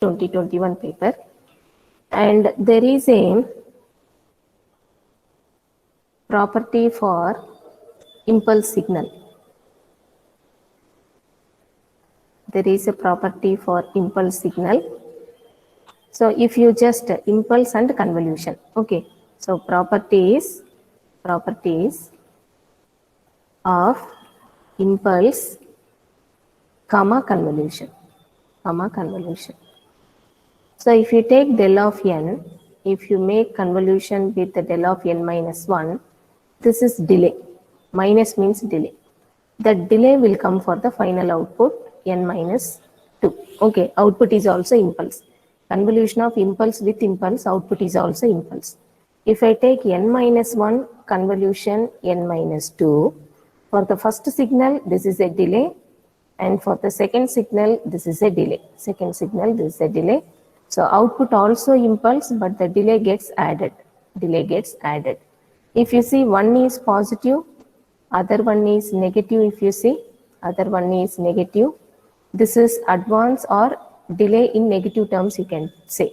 2021 paper, and there is a property for impulse signal. There is a property for impulse signal. So if you just impulse and convolution, okay. So properties of impulse, convolution. So if you take del of n, if you make convolution with the del of n minus 1, this is delay. Minus means delay. That delay will come for the final output n minus 2. Okay, output is also impulse. Convolution of impulse with impulse, output is also impulse. If I take n minus 1 convolution n minus 2, for the first signal, this is a delay, and for the second signal, this is a delay. Second signal, this is a delay. So output also impulse, but the delay gets added. If you see one is positive, other one is negative. If you see, other one is negative. This is advance or delay in negative terms, you can say.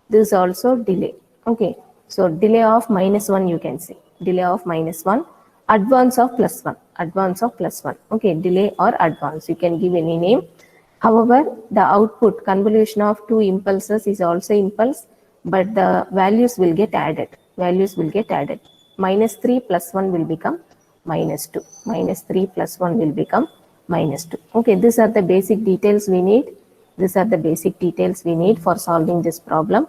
This is also delay. Okay. So delay of minus 1, you can say. Delay of minus 1. Advance of plus 1. Okay. Delay or advance. You can give any name. However, the output convolution of two impulses is also impulse, but the values will get added. Minus 3 plus 1 will become minus 2. Minus 3 plus 1 will become minus 2. Okay, these are the basic details we need. For solving this problem.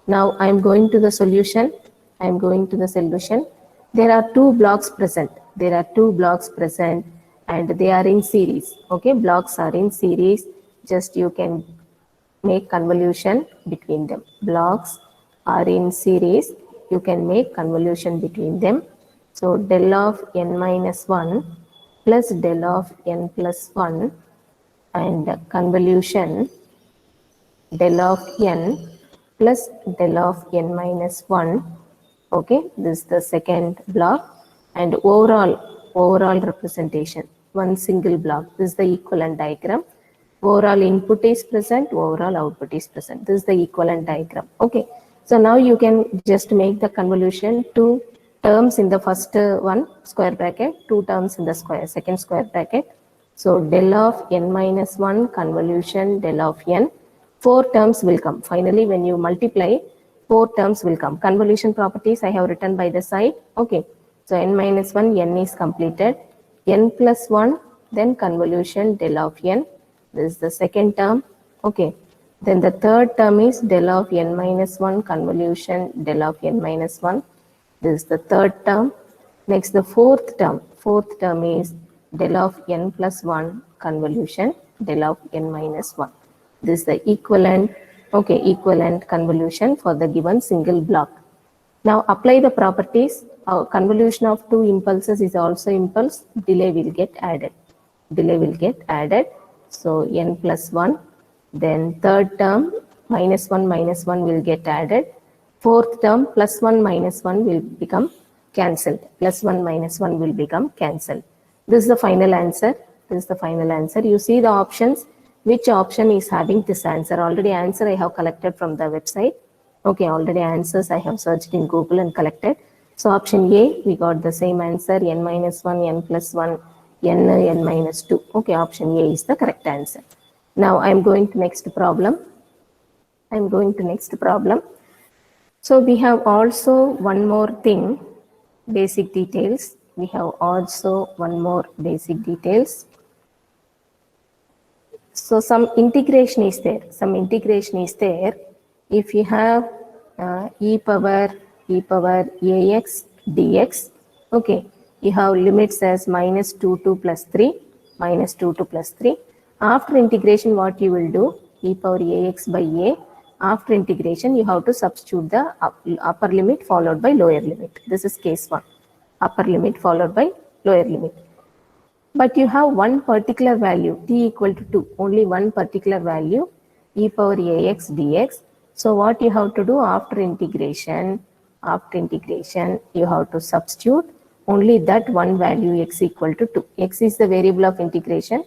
Now I am going to the solution. There are two blocks present. And they are in series. Okay, blocks are in series. Just you can make convolution between them. Blocks are in series. You can make convolution between them. So del of n minus 1 plus del of n plus 1 and convolution del of n plus del of n minus 1. Okay, this is the second block, and overall representation, one single block. This is the equivalent diagram. Overall input is present, overall output is present. This is the equivalent diagram. Okay, so now you can just make the convolution. Two terms in the first one square bracket, two terms in the second square bracket. So del of n minus 1 convolution del of n. 4 terms will come. Finally, when you multiply, 4 terms will come. Convolution properties I have written by the side. Okay, so n minus 1, n is completed. N plus 1, then convolution del of n. This is the second term. Okay, then the third term is del of n minus 1 convolution del of n minus 1. This is the third term. Next, the fourth term. Fourth term is del of n plus 1 convolution del of n minus 1. This is the equivalent convolution for the given single block. Now apply the properties. Our convolution of two impulses is also impulse. Delay will get added. So n plus 1. Then third term minus 1 will get added. Fourth term plus 1 minus 1 will become cancelled. Plus 1 minus 1 will become cancelled. This is the final answer. You see the options. Which option is having this answer? Already answer I have collected from the website. Okay, already answers I have searched in Google and collected. So option A, we got the same answer, n minus 1, n plus 1, n minus 2. Okay, option A is the correct answer. Now I am going to next problem. So we have also one more thing, basic details. So some integration is there. If you have e power ax dx, okay, you have limits as minus 2 to plus 3. After integration, what you will do? E power ax by a. After integration, you have to substitute the upper limit followed by lower limit. This is case 1. Upper limit followed by lower limit. But you have one particular value, t equal to 2. Only one particular value, e power ax dx. So what you have to do after integration, you have to substitute only that one value x equal to 2. X is the variable of integration.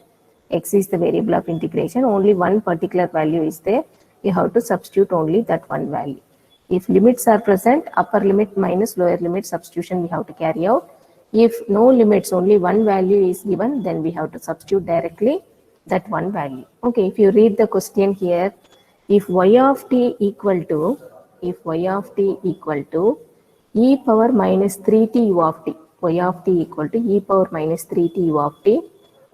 Only one particular value is there. you have to substitute only that one value. If limits are present, upper limit minus lower limit substitution we have to carry out. If no limits, only one value is given, then we have to substitute directly that one value. Okay, if you read the question here, if y of t equal to, e power minus 3t u of t, y of t equal to e power minus 3t u of t,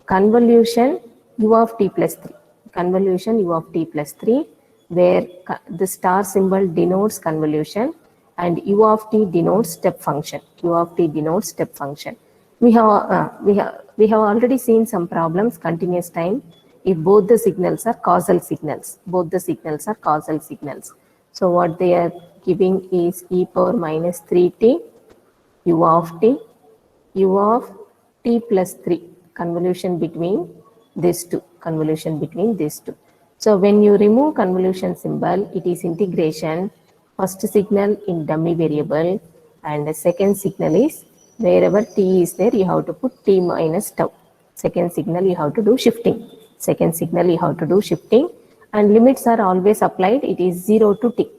convolution u of t plus 3, convolution u of t plus 3, where the star symbol denotes convolution and u of t denotes step function. U of t denotes step function. We have already seen some problems continuous time if both the signals are causal signals. Both the signals are causal signals. So what they are giving is e power minus 3t u of t plus 3, convolution between these two, So when you remove convolution symbol, it is integration, first signal in dummy variable, and the second signal is wherever t is there, you have to put t minus tau. Second signal you have to do shifting. And limits are always applied. It is 0 to t.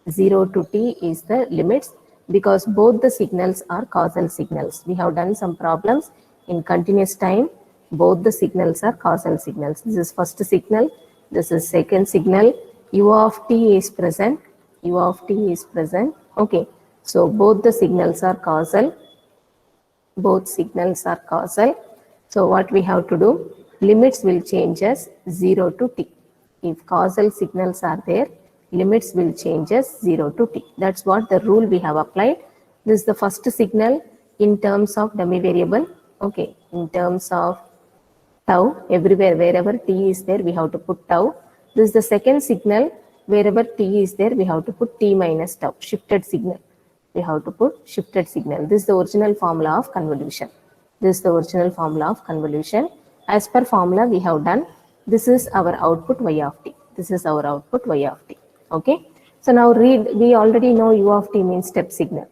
0 to t is the limits because both the signals are causal signals. We have done some problems in continuous time. Both the signals are causal signals. This is first signal. This is second signal. U of t is present. Okay. So both the signals are causal. So what we have to do? Limits will change as 0 to t. If causal signals are there, limits will change as 0 to t. That's what the rule we have applied. This is the first signal in terms of dummy variable. Okay, in terms of tau, everywhere, wherever t is there, we have to put tau. This is the second signal. Wherever t is there, we have to put t minus tau, shifted signal. This is the original formula of convolution. As per formula we have done, this is our output y of t. Okay. So now read, we already know u of t means step signal.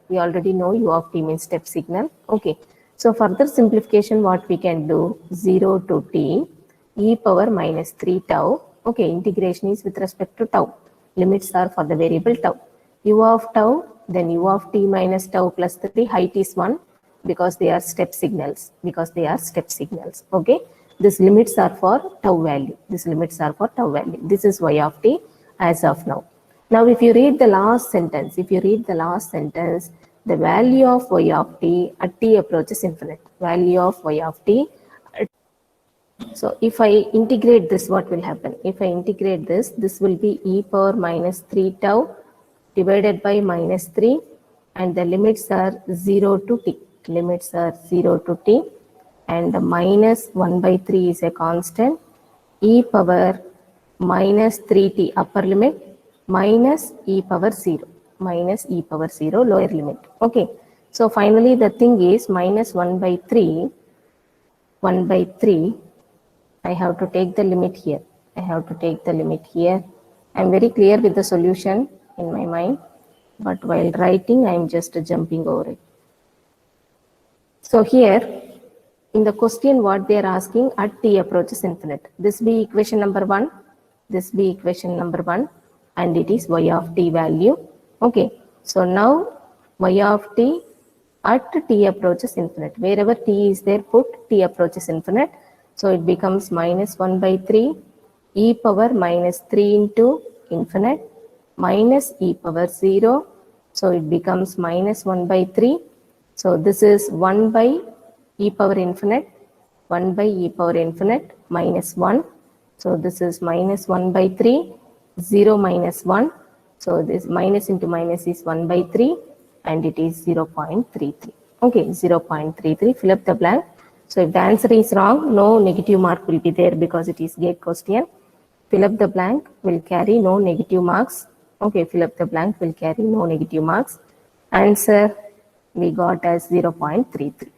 Okay. So further simplification, what we can do, 0 to t e power minus 3 tau. Okay, integration is with respect to tau. Limits are for the variable tau. U of tau, then u of t minus tau plus 3, height is 1 because they are step signals. Okay. These limits are for tau value. This is y of t as of now. Now if you read the last sentence, the value of y of t at t approaches infinite. So if I integrate this, what will happen? If I integrate this, this will be e power minus 3 tau divided by minus 3, and the limits are 0 to t. And the minus 1 by 3 is a constant. E power minus 3t upper limit minus e power 0 lower limit. Okay. So finally the thing is minus 1 by 3. I have to take the limit here. I'm very clear with the solution in my mind, but while writing I'm just jumping over it. So here in the question, what they are asking, at t approaches infinite. This be equation number 1. And it is y of t value. Okay. So now y of t at t approaches infinite. Wherever t is there, put t approaches infinite. So it becomes minus 1 by 3 e power minus 3 into infinite minus e power 0. So it becomes minus 1 by 3. So this is 1 by e power infinite minus 1. So this is minus 1 by 3, 0 minus 1. So this minus into minus is 1 by 3 and it is 0.33. Okay, 0.33. Fill up the blank. So if the answer is wrong, no negative mark will be there because it is gate question. Fill up the blank will carry no negative marks. Okay, fill up the blank will carry no negative marks. Answer we got as 0.33.